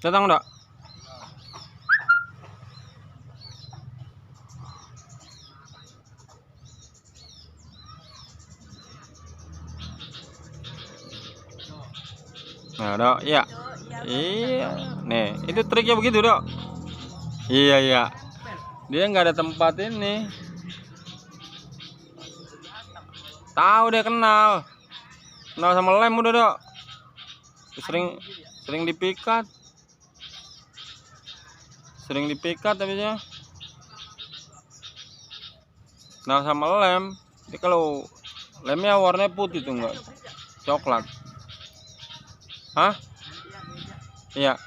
Datang enggak? Nah, Dok, iya. Iya. Nih, itu triknya begitu, Dok. Iya, iya. Dia nggak ada tempat ini. Tahu dia kenal. Kenal sama lem udah, Dok. Sering sering dipikat. Sering dipikat tapi dia. Kenal sama lem. Jadi kalau lemnya warnanya putih tuh enggak coklat. Hah? Iya.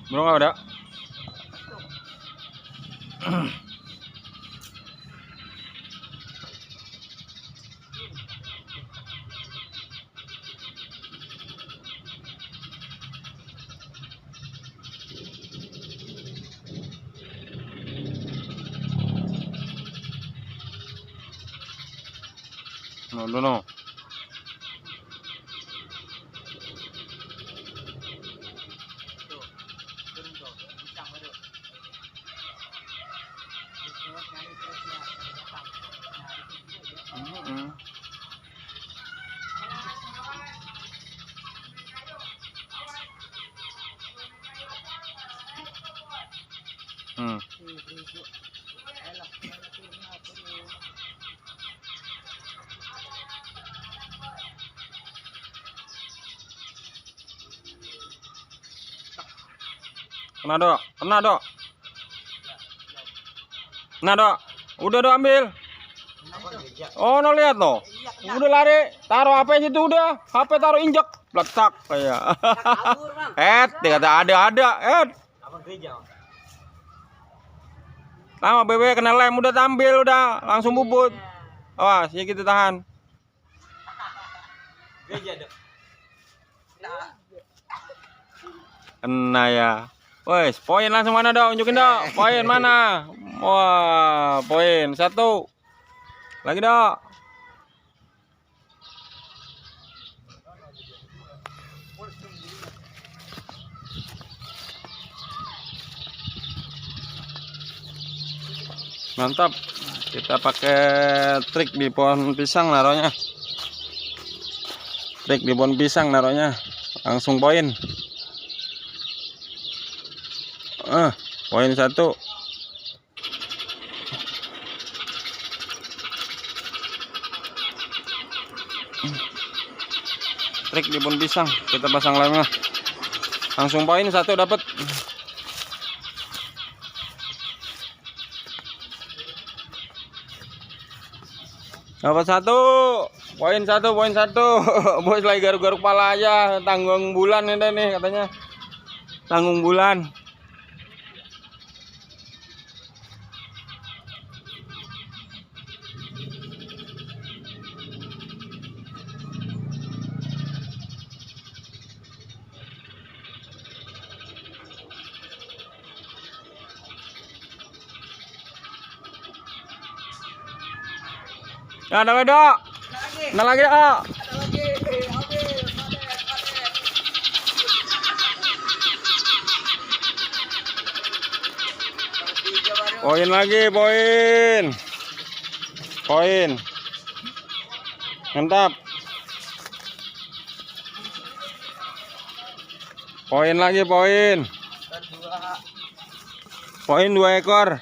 Belum ada. No. Hmm. Kena, Dok. Kena, Dok. Nah, Dok. Udah, Dok, ambil. Oh, no, lihat no. Udah lari, taruh HP situ udah. HP taruh injek, letak kayak. Dia kata ada. Lama bebek kena lem udah tampil udah langsung bubut. Awas, ya kita tahan. Kena ya. Wes, poin langsung mana, Dok? Unjukin, Dok. Poin mana? Wah, poin 1. Lagi, Dok. Mantap. Kita pakai trik di pohon pisang naruhnya. Trik di pohon pisang naruhnya. Langsung poin. Poin 1. Trik di pohon pisang, kita pasang lemnya. Langsung poin 1 dapat. Dapat 1. Poin 1. Bos lagi garuk-garuk kepala aja, tanggung bulan ini nih katanya. Tanggung bulan. Ya, ada lagi, Dok. Ada lagi, Dok. Poin lagi, poin. Mantap. Poin lagi, poin. Poin 2 ekor.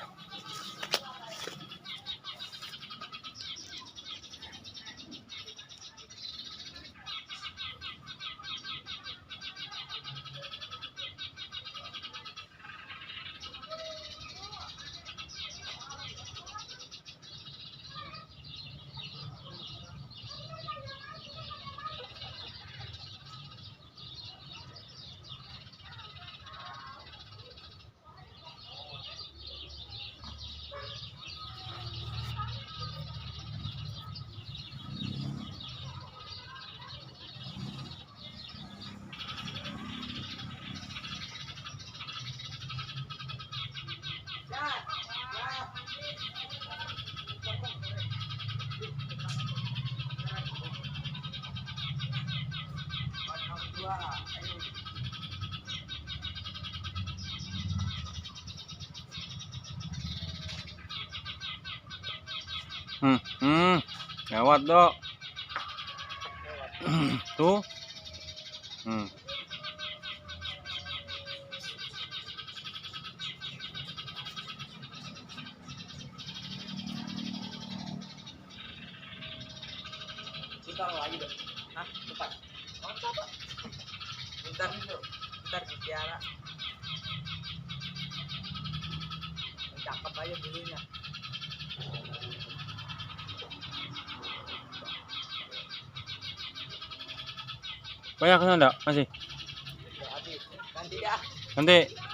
Lewat dok. Tuh. Bentar lagi dong. Hah? Cepat. Mantap, Pak. Bentar dipiara. Cakep aja bulunya. Banyak enggak? Masih. Habis. Nanti dah. Nanti.